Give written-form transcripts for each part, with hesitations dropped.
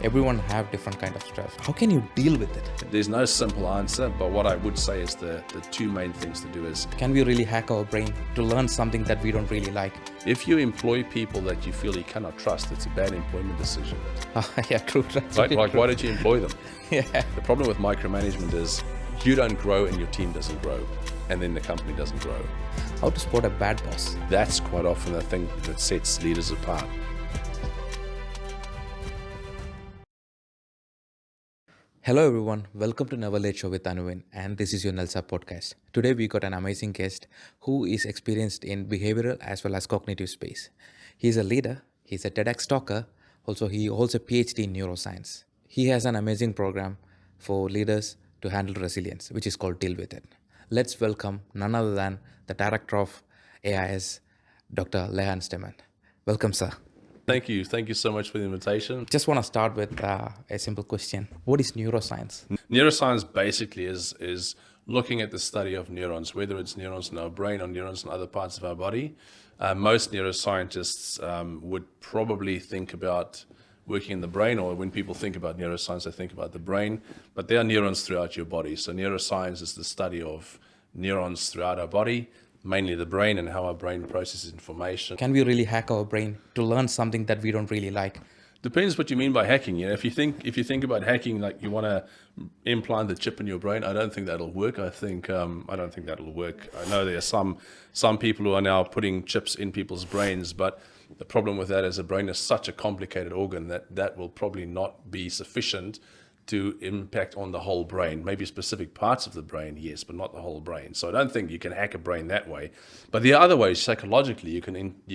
Everyone have different kind of stress. How can you deal with it? There's no simple answer, but what I would say is the two main things to do is, Can we really hack our brain to learn something that we don't really like? if you employ people that you feel you cannot trust, it's a bad employment decision. Yeah, true. That's Right? very Like, true. why did you employ them? Yeah. The problem with micromanagement is you don't grow and your team doesn't grow, and then the company doesn't grow. How to spot a bad boss? That's quite often the thing that sets leaders apart. Hello everyone, welcome to Never Late Show with Anuvindh, and this is your nlsa podcast. Today we got an amazing guest who is experienced in behavioral as well as cognitive space. He's a leader, he's a TEDx talker, also he holds a PhD in neuroscience. He has an amazing program for leaders to handle resilience, which is called Deal With It. Let's welcome none other than the director of AIS, Dr. Lehan Stemmet. Welcome, sir. Thank you. Thank you so much for the invitation. Just want to start with a simple question. What is neuroscience? Neuroscience basically is looking at the study of neurons, whether it's neurons in our brain or neurons in other parts of our body. Most neuroscientists would probably think about working in the brain, or when people think about neuroscience, they think about the brain, but there are neurons throughout your body. So neuroscience is the study of neurons throughout our body, mainly the brain and how our brain processes information. Can we really hack our brain to learn something that we don't really like? Depends what you mean by hacking. You know, if you think about hacking like you want to implant the chip in your brain, I don't think that'll work. I don't think that'll work. I know there are some people who are now putting chips in people's brains, but the problem with that is the brain is such a complicated organ that will probably not be sufficient to impact on the whole brain. Maybe specific parts of the brain, yes, but not the whole brain. So I don't think you can hack a brain that way. But the other way, psychologically, you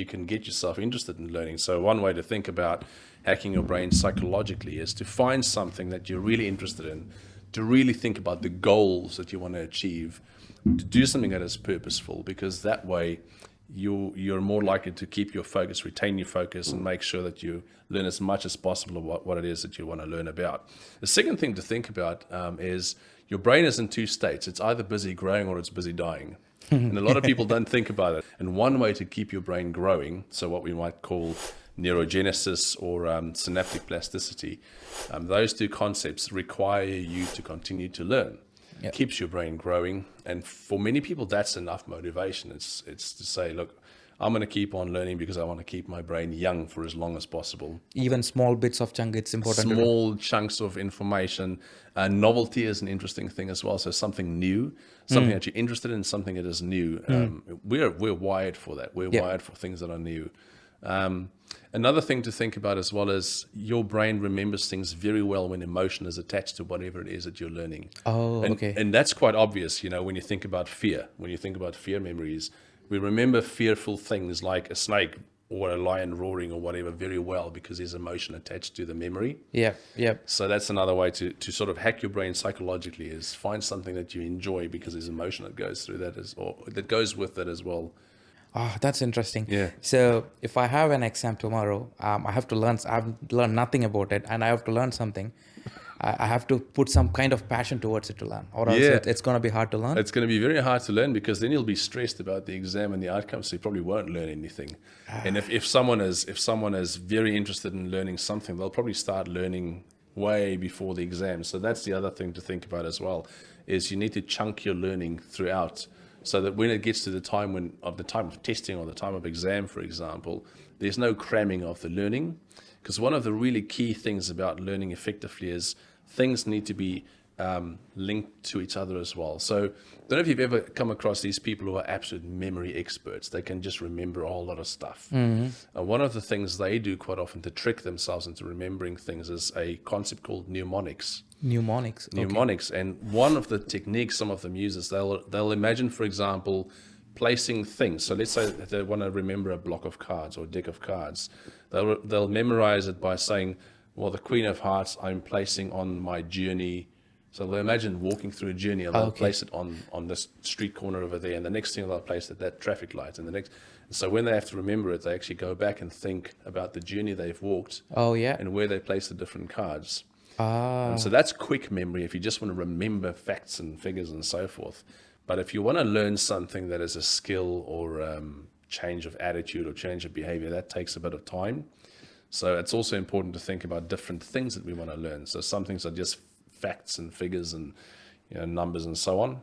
can get yourself interested in learning. So one way to think about hacking your brain psychologically is to find something that you're really interested in, to really think about the goals that you want to achieve, to do something that is purposeful, because that way you're more likely to keep your focus, retain your focus, and make sure that you learn as much as possible of what it is that you want to learn about. The second thing to think about is your brain is in two states. It's either busy growing or it's busy dying. And a lot of people don't think about it. And one way to keep your brain growing, so what we might call neurogenesis or synaptic plasticity, those two concepts require you to continue to learn. Yep. Keeps your brain growing, and for many people that's enough motivation. It's to say, look, I'm going to keep on learning because I want to keep my brain young for as long as possible. Even small bits of chunk, it's important. Small chunks of information. Novelty is an interesting thing as well. So something new, something that you're interested in, something that is new. We're wired for that. We're wired for things that are new. Another thing to think about as well is your brain remembers things very well when emotion is attached to whatever it is that you're learning. Okay. And that's quite obvious, you know, when you think about fear. When you think about fear memories, we remember fearful things like a snake or a lion roaring or whatever very well because there's emotion attached to the memory. Yeah. So that's another way to sort of hack your brain psychologically, is find something that you enjoy because there's emotion that goes through that or that goes with that as well. Oh, that's interesting. Yeah. So if I have an exam tomorrow, I've learned nothing about it, and I have to learn something. I have to put some kind of passion towards it to learn, or else it's going to be hard to learn. It's going to be very hard to learn because then you'll be stressed about the exam and the outcome, so you probably won't learn anything. And if someone is very interested in learning something, they'll probably start learning way before the exam. So that's the other thing to think about as well, is you need to chunk your learning throughout, so that when it gets to the time of testing or the time of exam, for example, there's no cramming of the learning. Because one of the really key things about learning effectively is things need to be linked to each other as well. So I don't know if you've ever come across these people who are absolute memory experts. They can just remember a whole lot of stuff. One of the things they do quite often to trick themselves into remembering things is a concept called mnemonics. Mnemonics. And one of the techniques some of them use is they'll imagine, for example, placing things. So let's say that they want to remember a block of cards or a deck of cards. They'll memorize it by saying, well, the Queen of Hearts I'm placing on my journey. So they'll imagine walking through a journey, and they'll place it on this street corner over there, and the next thing they'll place it that traffic light, and the next. So when they have to remember it, they actually go back and think about the journey they've walked. And where they place the different cards. So that's quick memory if you just want to remember facts and figures and so forth. But if you want to learn something that is a skill or change of attitude or change of behavior, that takes a bit of time. So it's also important to think about different things that we want to learn. So some things are just facts and figures and numbers and so on.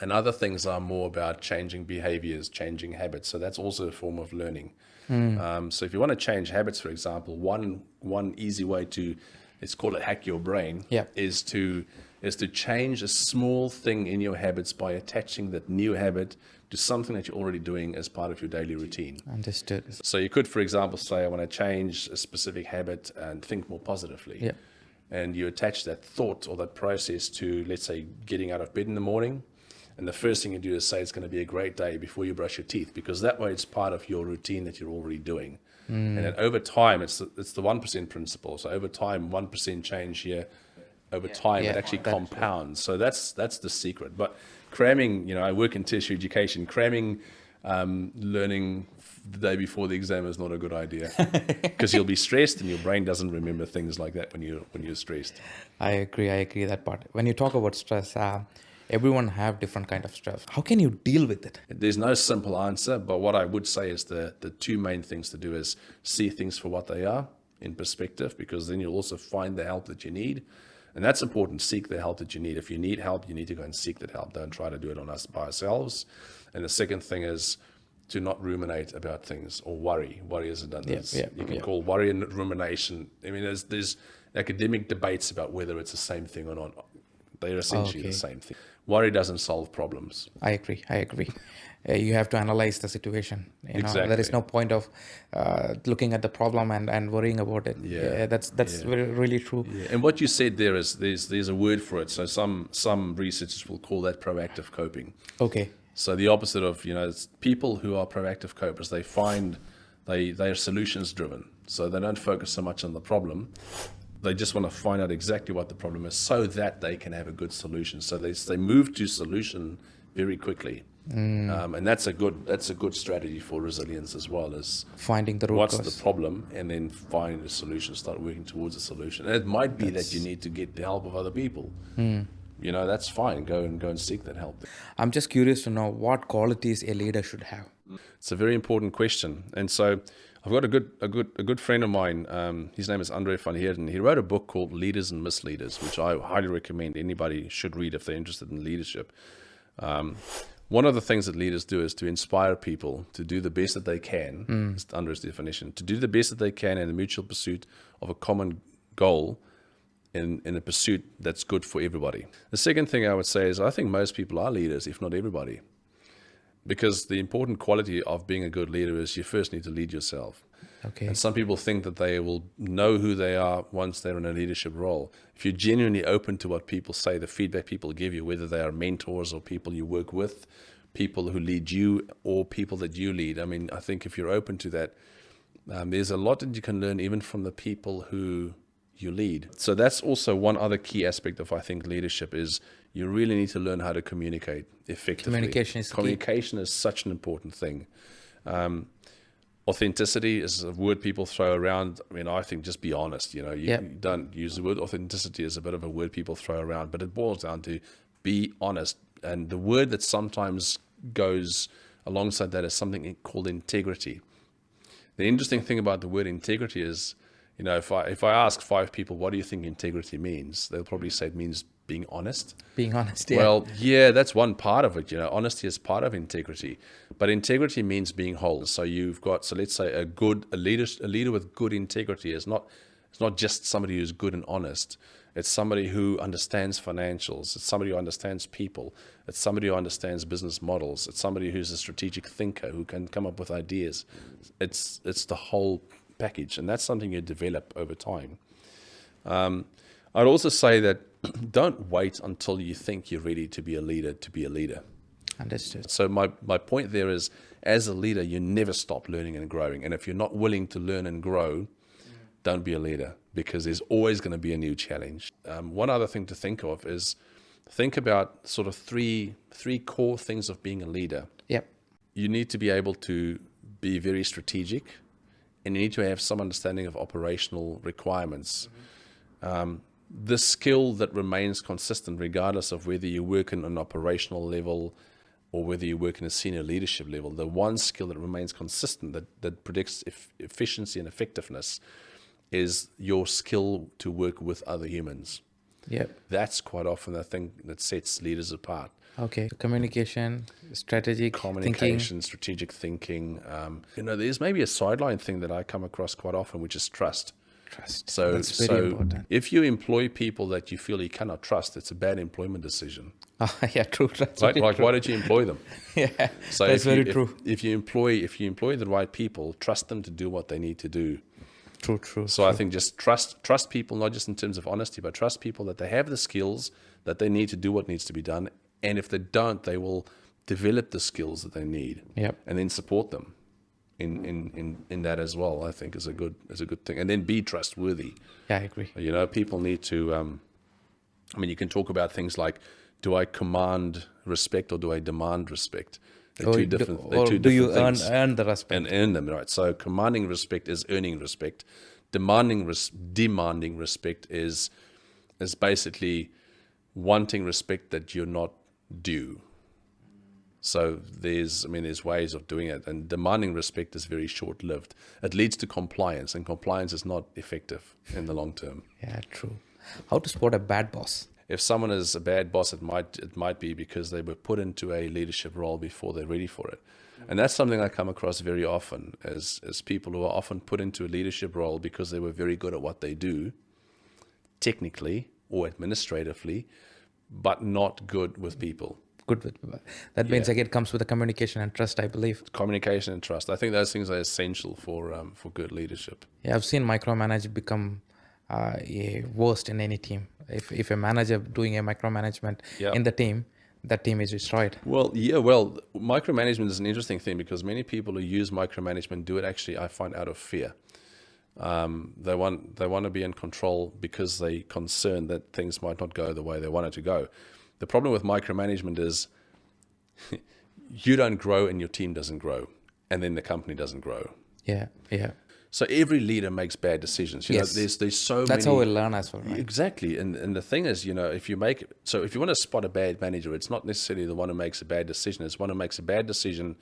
And other things are more about changing behaviors, changing habits. So that's also a form of learning. So if you want to change habits, for example, one easy way to, let's call it hack your brain, Yeah. is to change a small thing in your habits by attaching that new habit to something that you're already doing as part of your daily routine. Understood. So you could, for example, say, I want to change a specific habit and think more positively. Yeah. And you attach that thought or that process to, let's say, getting out of bed in the morning. And the first thing you do is say it's going to be a great day before you brush your teeth, because that way it's part of your routine that you're already doing. And then over time, it's the 1% principle. So over time, 1% change here, over time, it actually compounds. So that's the secret. But cramming, I work in tertiary education, cramming learning the day before the exam is not a good idea, because you'll be stressed and your brain doesn't remember things like that when you're stressed. I agree that part. When you talk about stress, everyone have different kind of stress. How can you deal with it? There's no simple answer, but what I would say is the two main things to do is see things for what they are in perspective, because then you'll also find the help that you need. And that's important. Seek the help that you need. If you need help, you need to go and seek that help. Don't try to do it on us by ourselves. And the second thing is to not ruminate about things or worry. Worry isn't done. You can call worry and rumination. I mean, there's academic debates about whether it's the same thing or not. They're essentially the same thing. Worry doesn't solve problems. I agree. You have to analyze the situation. Exactly. There is no point of looking at the problem and worrying about it. That's really true. Yeah. And what you said there is there's a word for it. So some researchers will call that proactive coping. Okay. So the opposite of it's people who are proactive copers, they find they are solutions driven. So they don't focus so much on the problem. They just want to find out exactly what the problem is so that they can have a good solution. So they move to solution very quickly. And that's a good strategy for resilience as well, as finding the root what's cause. the problem and then find a solution, start working towards a solution. And it might be that you need to get the help of other people. That's fine. Go and seek that help. I'm just curious to know what qualities a leader should have. It's a very important question. And so I've got a good friend of mine. His name is Andre van Heerden. He wrote a book called Leaders and Misleaders, which I highly recommend anybody should read if they're interested in leadership. One of the things that leaders do is to inspire people to do the best that they can. It's Andre's definition. To do the best that they can in the mutual pursuit of a common goal, in a pursuit that's good for everybody. The second thing I would say is I think most people are leaders, if not everybody. Because the important quality of being a good leader is you first need to lead yourself. Okay. And some people think that they will know who they are once they're in a leadership role. If you're genuinely open to what people say, the feedback people give you, whether they are mentors or people you work with, people who lead you or people that you lead. I mean, I think if you're open to that, there's a lot that you can learn even from the people who you lead. So that's also one other key aspect of, I think, leadership is you really need to learn how to communicate effectively. Communication is such an important thing. Authenticity is a word people throw around. I mean, I think just be honest. You don't use the word authenticity as a bit of a word people throw around, but it boils down to be honest. And the word that sometimes goes alongside that is something called integrity. The interesting thing about the word integrity is, if I ask 5 people, what do you think integrity means? They'll probably say it means being honest. Being honest, yeah. Well, yeah, that's one part of it. Honesty is part of integrity, but integrity means being whole. So let's say a leader with good integrity it's not just somebody who's good and honest. It's somebody who understands financials. It's somebody who understands people. It's somebody who understands business models. It's somebody who's a strategic thinker who can come up with ideas. It's the whole package, and that's something you develop over time. I'd also say that don't wait until you think you're ready to be a leader. Understood. So my point there is, as a leader, you never stop learning and growing. And if you're not willing to learn and grow, don't be a leader, because there's always going to be a new challenge. One other thing to think of is think about sort of three core things of being a leader. Yep. You need to be able to be very strategic, and you need to have some understanding of operational requirements. The skill that remains consistent regardless of whether you work in an operational level or whether you work in a senior leadership level, the one skill that remains consistent, that predicts efficiency and effectiveness, is your skill to work with other humans. Yep. That's quite often the thing that sets leaders apart. Okay. Communication, strategic Communication, thinking. strategic thinking. There's maybe a sideline thing that I come across quite often, which is trust. Trust. So, That's very important. if you employ people that you feel you cannot trust, it's a bad employment decision. Yeah, true. That's Right? very Like, true. why did you employ them? Yeah, So that's if you, very true. If you employ the right people, trust them to do what they need to do. True. So I think just trust people, not just in terms of honesty, but trust people that they have the skills that they need to do what needs to be done. And if they don't, they will develop the skills that they need. Yep. And then support them in that as well. I think is a good thing. And then be trustworthy. Yeah, I agree. People need to. You can talk about things like, do I command respect or do I demand respect? They're two different. Do you things. earn the respect? And earn them, right? So commanding respect is earning respect. Demanding respect is basically wanting respect that you're not due. So there's ways of doing it, and demanding respect is very short-lived. It leads to compliance, and compliance is not effective in the long term. Yeah, true. How to spot a bad boss? If someone is a bad boss, it might be because they were put into a leadership role before they're ready for it. And that's something I come across very often as people who are often put into a leadership role because they were very good at what they do, technically or administratively, but not good with people. Good with that means again comes with the communication and trust, I believe. Communication and trust. I think those things are essential for good leadership. Yeah, I've seen micromanage become worst in any team. If a manager doing a micromanagement in the team, that team is destroyed. Well, micromanagement is an interesting thing because many people who use micromanagement do it actually, I find, out of fear. They want to be in control because they're concerned that things might not go the way they want it to go. The problem with micromanagement is you don't grow and your team doesn't grow, and then the company doesn't grow. Yeah. So every leader makes bad decisions. Yes. There's so many. That's how we learn as well, right? Exactly. And the thing is, if you want to spot a bad manager, it's not necessarily the one who makes a bad decision. It's one who makes a bad decision,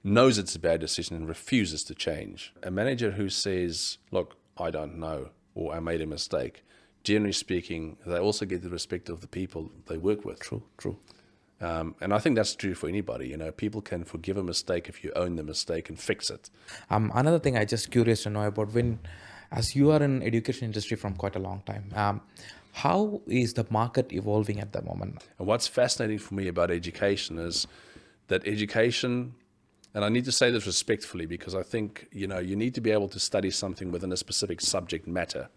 knows it's a bad decision, and refuses to change. A manager who says, look, I don't know, or I made a mistake, generally speaking, they also get the respect of the people they work with. True. And I think that's true for anybody. People can forgive a mistake if you own the mistake and fix it. Another thing I just curious to know about, as you are in education industry from quite a long time, how is the market evolving at the moment? And what's fascinating for me about education is that education, and I need to say this respectfully because I think, you need to be able to study something within a specific subject matter.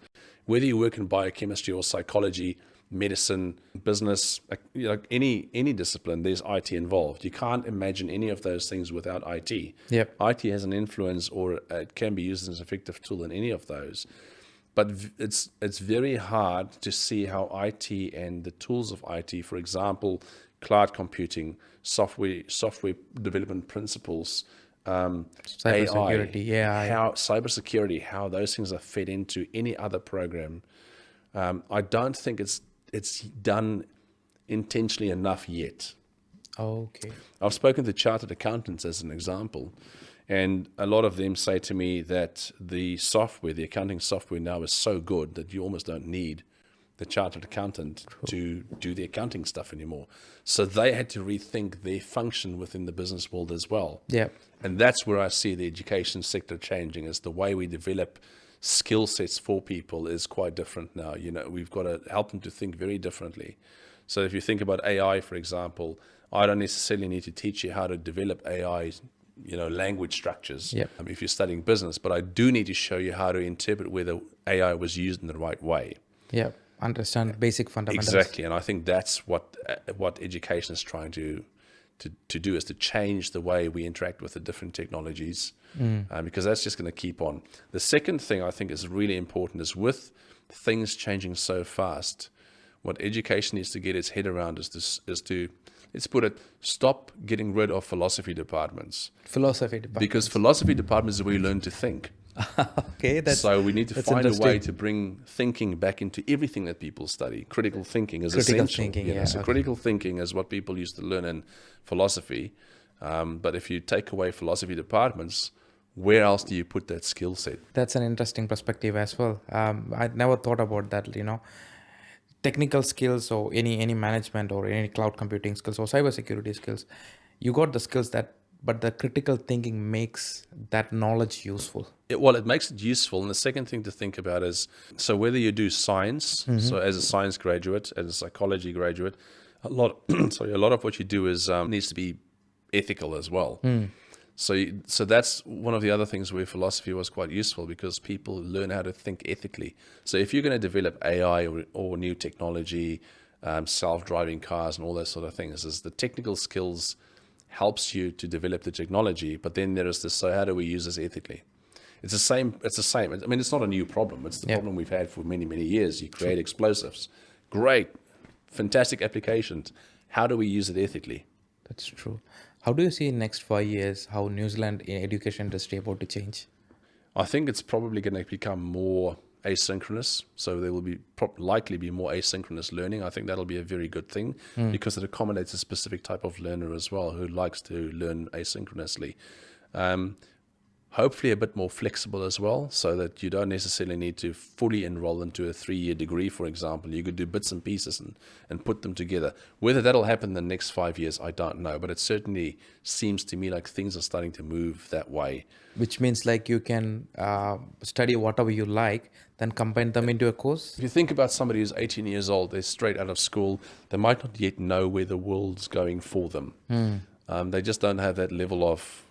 Whether you work in biochemistry or psychology, medicine, business, any discipline, there's IT involved. You can't imagine any of those things without IT. Yep. IT has an influence, or it can be used as an effective tool in any of those. But it's very hard to see how IT and the tools of IT, for example, cloud computing, software development principles, Cybersecurity, AI, how cybersecurity, how those things are fed into any other program. I don't think it's done intentionally enough yet. Okay. I've spoken to chartered accountants as an example, and a lot of them say to me that the accounting software now is so good that you almost don't need the chartered accountant to do the accounting stuff anymore. So they had to rethink their function within the business world as well. Yeah. And that's where I see the education sector changing, is the way we develop skill sets for people is quite different now. We've got to help them to think very differently. So if you think about AI, for example, I don't necessarily need to teach you how to develop AI, language structures if you're studying business, but I do need to show you how to interpret whether AI was used in the right way. Yeah, understand basic fundamentals. Exactly, and I think that's what education is trying to do, is to change the way we interact with the different technologies, because that's just going to keep on. The second thing I think is really important is, with things changing so fast, what education needs to get its head around is to let's put it, stop getting rid of philosophy departments. Philosophy department. Because philosophy departments is where you learn to think. Okay, So we need to that's find a way interesting. to bring thinking back into everything that people study. Critical thinking is Critical essential. thinking, You know, yeah. so Okay. critical thinking is what people used to learn in philosophy. But if you take away philosophy departments, where else do you put that skill set? That's an interesting perspective as well. I never thought about that, technical skills or any management or any cloud computing skills or cybersecurity skills. You got the skills that, but the critical thinking makes that knowledge useful. It makes it useful. And the second thing to think about is, so whether you do science, so as a science graduate, as a psychology graduate, a lot of what you do is needs to be ethical as well. So that's one of the other things where philosophy was quite useful, because people learn how to think ethically. So if you're going to develop AI or new technology, self-driving cars and all those sort of things, is the technical skills helps you to develop the technology. But then there is this, so how do we use this ethically? It's the same. It's the same. I mean, it's not a new problem. It's the Yeah. problem we've had for many, many years. You create explosives. Great, fantastic applications. How do we use it ethically? That's true. How do you see in next 5 years how New Zealand in education industry about to change? I think it's probably going to become more asynchronous. So there will be likely be more asynchronous learning. I think that'll be a very good thing, because it accommodates a specific type of learner as well who likes to learn asynchronously. Hopefully a bit more flexible as well, so that you don't necessarily need to fully enroll into a 3-year degree, for example. You could do bits and pieces and put them together. Whether that'll happen in the next 5 years, I don't know. But it certainly seems to me like things are starting to move that way. Which means like you can study whatever you like, then combine them into a course. If you think about somebody who's 18 years old, they're straight out of school, they might not yet know where the world's going for them. They just don't have that level of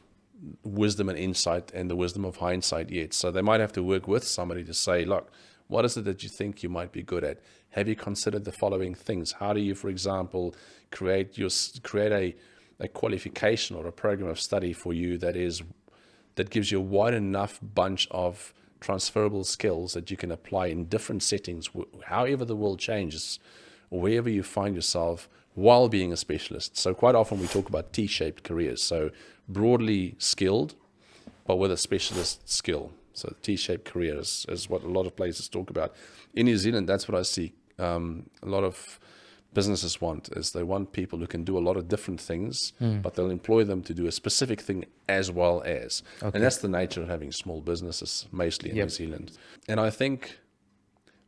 wisdom and insight and the wisdom of hindsight yet. So they might have to work with somebody to say, look, what is it that you think you might be good at? Have you considered the following things? How do you, for example, create a qualification or a program of study for you that gives you a wide enough bunch of transferable skills that you can apply in different settings, however the world changes, or wherever you find yourself, while being a specialist. So quite often we talk about T-shaped careers. So broadly skilled, but with a specialist skill. So T-shaped careers is what a lot of places talk about. In New Zealand, that's what I see. A lot of businesses they want people who can do a lot of different things, but they'll employ them to do a specific thing as well as. Okay. And that's the nature of having small businesses, mostly in New Zealand. And I think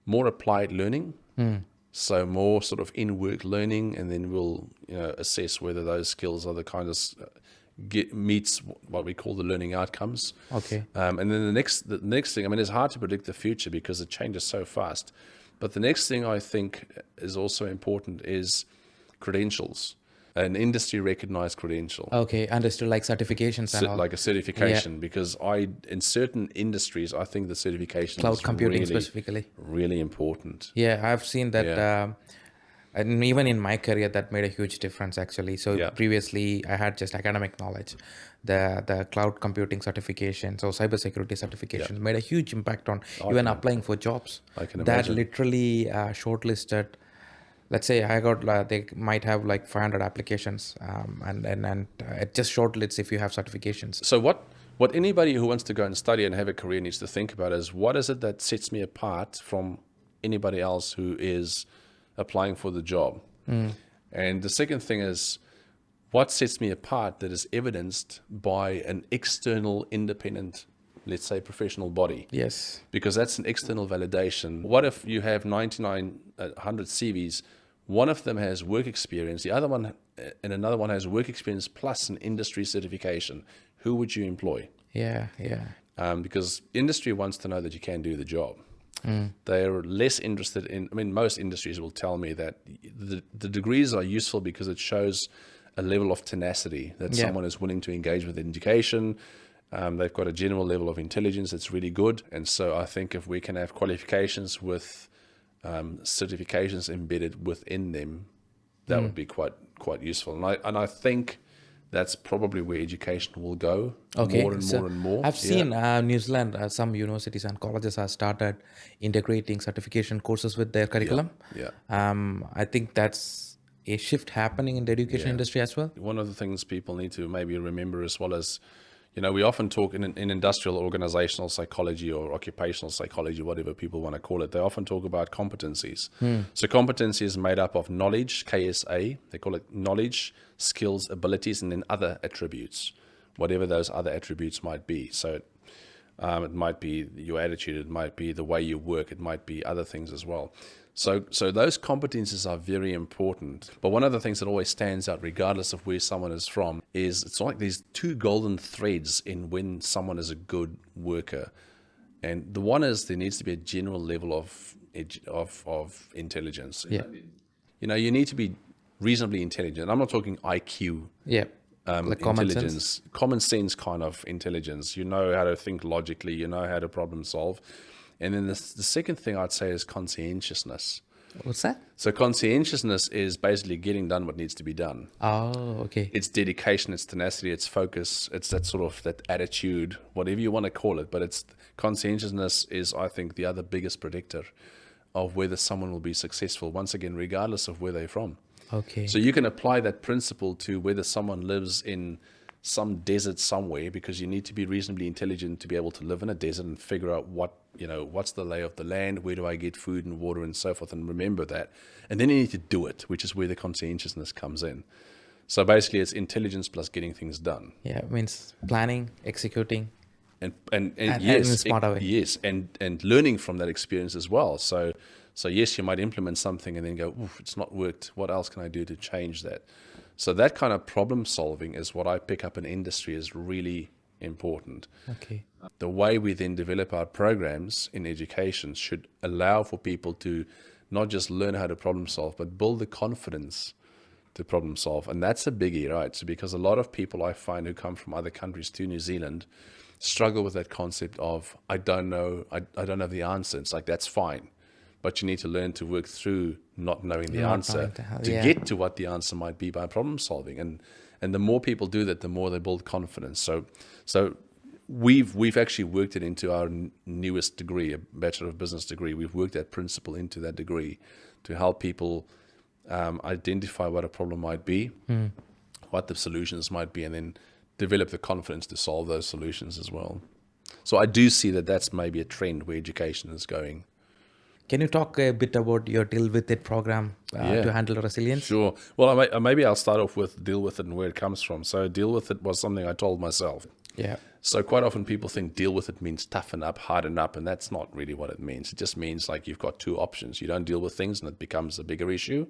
more applied learning. So more sort of in-work learning, and then we'll assess whether those skills are the kind of meets what we call the learning outcomes. Okay. And then the next thing, I mean, it's hard to predict the future because it changes so fast. But the next thing I think is also important is credentials, an industry recognized credential. Okay, understood. Like certifications and all. Like a certification, because in certain industries, I think the certification Cloud is computing really, specifically. really important. Yeah, I've seen that. Yeah. And even in my career, that made a huge difference actually. So Yeah. previously, I had just academic knowledge. The cloud computing certifications or cybersecurity certifications made a huge impact on even applying for jobs. I can That imagine. literally shortlisted. Let's say I got they might have like 500 applications, and it just shortlists if you have certifications. So what anybody who wants to go and study and have a career needs to think about is, what is it that sets me apart from anybody else who is applying for the job? And the second thing is, what sets me apart that is evidenced by an external independent, let's say, professional body? Yes. Because that's an external validation. What if you have 100 CVs, one of them has work experience, the other one and another one has work experience plus an industry certification? Who would you employ? Yeah. Because industry wants to know that you can do the job. They're less interested in, I mean, most industries will tell me that the degrees are useful because it shows a level of tenacity that someone is willing to engage with education. They've got a general level of intelligence that's really good. And so I think if we can have qualifications with certifications embedded within them, that would be quite useful. And I think that's probably where education will go more and more. I've seen New Zealand, some universities and colleges have started integrating certification courses with their curriculum. Yeah. I think that's a shift happening in the education industry as well. One of the things people need to maybe remember as well as, We often talk in industrial organizational psychology or occupational psychology, whatever people want to call it. They often talk about competencies. So competency is made up of knowledge, KSA. They call it knowledge, skills, abilities, and then other attributes, whatever those other attributes might be. So it might be your attitude, it might be the way you work, it might be other things as well. So those competencies are very important. But one of the things that always stands out, regardless of where someone is from, is it's like these two golden threads in when someone is a good worker. And the one is there needs to be a general level of intelligence. Yeah. You need to be reasonably intelligent. I'm not talking IQ. Yeah. Like common Intelligence, common sense kind of intelligence. You know how to think logically, you know how to problem solve. And then the second thing I'd say is conscientiousness. What's that? So conscientiousness is basically getting done what needs to be done. Oh, okay. It's dedication, it's tenacity, it's focus, it's that sort of that attitude, whatever you want to call it. But it's conscientiousness is, I think, the other biggest predictor of whether someone will be successful, once again, regardless of where they're from. Okay. So you can apply that principle to whether someone lives in some desert somewhere, because you need to be reasonably intelligent to be able to live in a desert and figure out what's the lay of the land, where do I get food and water and so forth, and remember that. And then you need to do it, which is where the conscientiousness comes in. So basically it's intelligence plus getting things done. Yeah, it means planning, executing, And in yes, a smarter way. yes, and learning from that experience as well. So yes, you might implement something and then go, oof, it's not worked. What else can I do to change that? So that kind of problem solving is what I pick up in industry is really important. Okay. The way we then develop our programs in education should allow for people to not just learn how to problem solve, but build the confidence to problem solve. And that's a biggie, right? So because a lot of people I find who come from other countries to New Zealand struggle with that concept of, I don't know, I don't have the answer. It's like, that's fine. But you need to learn to work through not knowing the answer to get to what the answer might be by problem solving. And the more people do that, the more they build confidence. So we've actually worked it into our newest degree, a Bachelor of Business degree. We've worked that principle into that degree to help people identify what a problem might be, what the solutions might be, and then develop the confidence to solve those solutions as well. So I do see that that's maybe a trend where education is going. Can you talk a bit about your Deal With It program to handle resilience? Sure. Well, maybe I'll start off with Deal With It and where it comes from. So Deal With It was something I told myself. Yeah. So quite often people think deal with it means toughen up, harden up, and that's not really what it means. It just means like you've got two options. You don't deal with things and it becomes a bigger issue,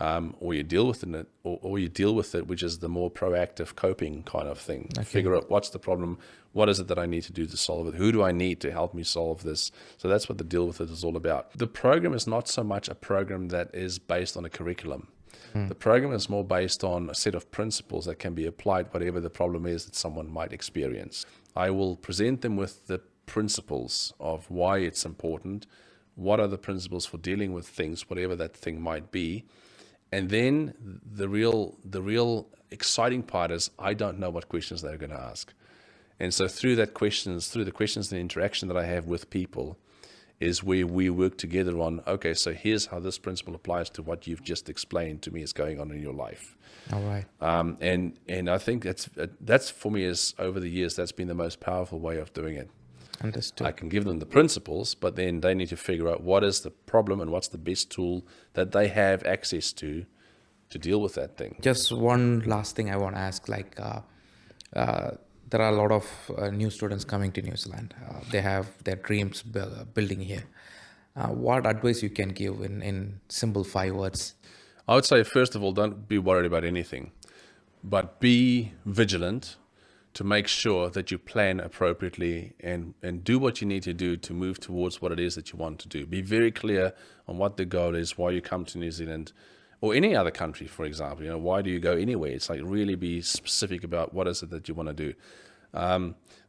or you deal with it, or you deal with it, which is the more proactive coping kind of thing. Okay. Figure out what's the problem, what is it that I need to do to solve it, who do I need to help me solve this. So that's what the Deal With It is all about. The program is not so much a program that is based on a curriculum. The program is more based on a set of principles that can be applied whatever the problem is that someone might experience. I will present them with the principles of why it's important, what are the principles for dealing with things, whatever that thing might be. And then the real exciting part is I don't know what questions they're going to ask. And so through the questions and interaction that I have with people is where we work together on, okay, so here's how this principle applies to what you've just explained to me is going on in your life. All right. And I think that's for me is over the years, that's been the most powerful way of doing it. Understood. I can give them the principles, but then they need to figure out what is the problem and what's the best tool that they have access to deal with that thing. Just one last thing I want to ask, there are a lot of new students coming to New Zealand. They have their dreams building here. What advice you can give in simple 5 words? I would say, first of all, don't be worried about anything, but be vigilant to make sure that you plan appropriately and do what you need to do to move towards what it is that you want to do. Be very clear on what the goal is, why you come to New Zealand or any other country, for example. Why do you go anywhere? It's like really be specific about what is it that you want to do.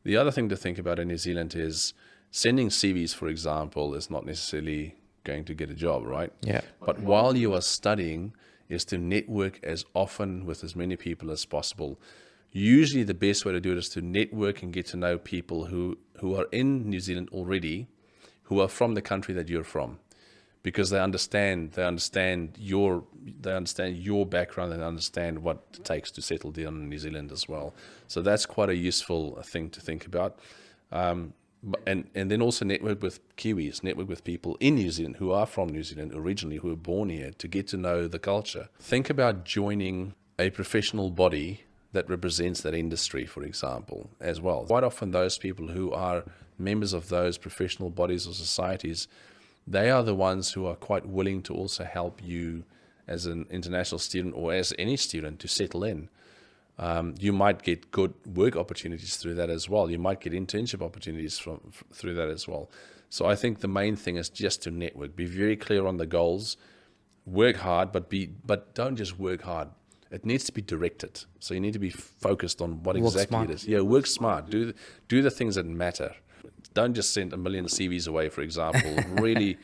The other thing to think about in New Zealand is sending CVs, for example, is not necessarily going to get a job, right? Yeah. But while you are studying is to network as often with as many people as possible. Usually the best way to do it is to network and get to know people who are in New Zealand already, who are from the country that you're from. because they understand your background, and understand what it takes to settle down in New Zealand as well. So that's quite a useful thing to think about. And then also network with Kiwis, network with people in New Zealand who are from New Zealand originally, who were born here, to get to know the culture. Think about joining a professional body that represents that industry, for example, as well. Quite often those people who are members of those professional bodies or societies, they are the ones who are quite willing to also help you as an international student or as any student to settle in. You might get good work opportunities through that as well. You might get internship opportunities through that as well. So I think the main thing is just to network. Be very clear on the goals. Work hard, but don't just work hard. It needs to be directed. So you need to be focused on what exactly it is. Yeah, work smart. Do the things that matter. Don't just send a million CVs away, for example. Really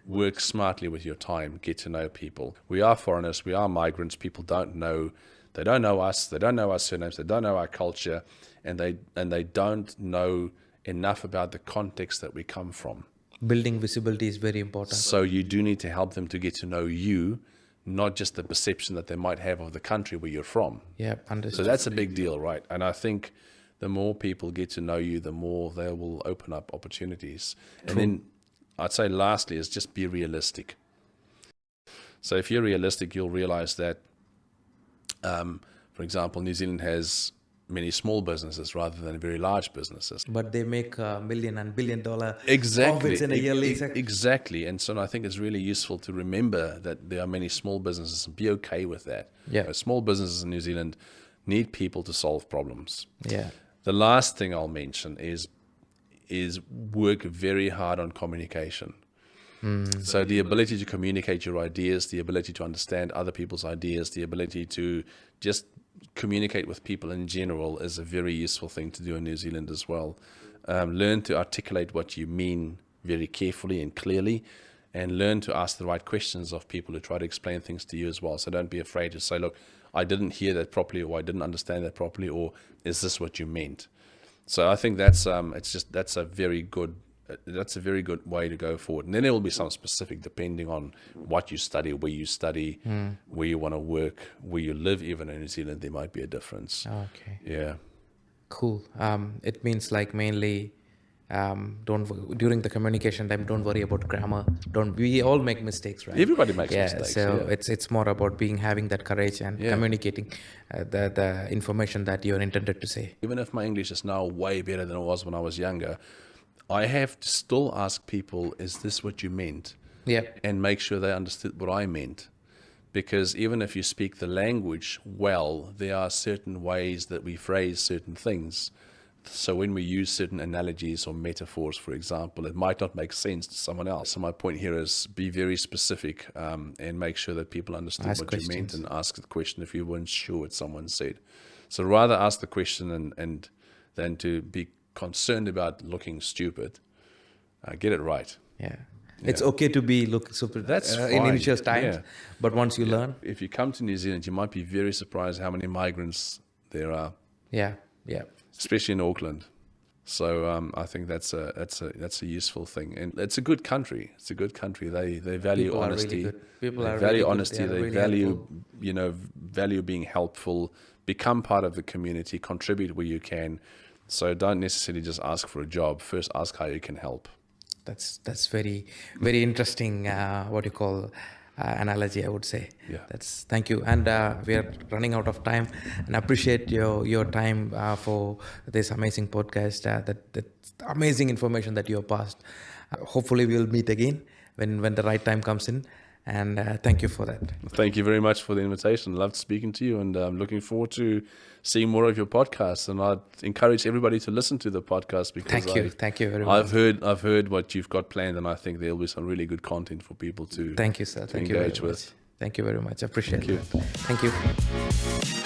work smartly with your time. Get to know people. We are foreigners. We are migrants. People don't know. They don't know us. They don't know our surnames. They don't know our culture, and they don't know enough about the context that we come from. Building visibility is very important. So you do need to help them to get to know you, not just the perception that they might have of the country where you're from. Yeah, understood. So that's a big deal, right? And I think the more people get to know you, the more they will open up opportunities. And then I'd say lastly is just be realistic. So if you're realistic, you'll realize that, for example, New Zealand has many small businesses rather than very large businesses. But they make $1 million and $1 billion Exactly. profits in a yearly. Exactly. And so I think it's really useful to remember that there are many small businesses and be okay with that. Yeah. Small businesses in New Zealand need people to solve problems. Yeah. The last thing I'll mention is work very hard on communication. So the ability to communicate your ideas, the ability to understand other people's ideas, the ability to just communicate with people in general is a very useful thing to do in New Zealand as well. Learn to articulate what you mean very carefully and clearly, and learn to ask the right questions of people who try to explain things to you as well. So don't be afraid to say, look, I didn't hear that properly, or I didn't understand that properly, or is this what you meant? So I think that's a very good way to go forward. And then there will be some specific depending on what you study, where you want to work, where you live. Even in New Zealand, there might be a difference. Okay. Yeah. Cool. It means like mainly during the communication time, don't worry about grammar. We all make mistakes, right? Everybody makes mistakes. So it's more about having that courage and communicating the information that you're intended to say. Even if my English is now way better than it was when I was younger, I have to still ask people, is this what you meant? Yeah. And make sure they understood what I meant. Because even if you speak the language well, there are certain ways that we phrase certain things. So when we use certain analogies or metaphors, for example, it might not make sense to someone else. So my point here is be very specific and make sure that people understood what you meant, and ask the question if you weren't sure what someone said. So rather ask the question and than to be concerned about looking stupid. Get it right. Yeah. It's okay to look stupid. That's fine. In initial times, but once you learn. If you come to New Zealand, you might be very surprised how many migrants there are. Yeah. Especially in Auckland. So I think that's a useful thing, and it's a good country. It's a good country. They value honesty. They value honesty. They value value being helpful. Become part of the community. Contribute where you can. So don't necessarily just ask for a job. First, ask how you can help. That's very, very interesting. Analogy, I would say. Yeah. Thank you. And we are running out of time, and I appreciate your time for this amazing podcast. That amazing information that you have passed. Hopefully, we'll meet again when the right time comes in. And thank you for that. Thank you very much for the invitation. Loved speaking to you, and I'm looking forward to seeing more of your podcasts. And I'd encourage everybody to listen to the podcast because thank you very much. I've heard what you've got planned, and I think there'll be some really good content for people to thank you, sir. Thank you engage very with. Much. Thank you very much. I appreciate it. Thank you. Thank you.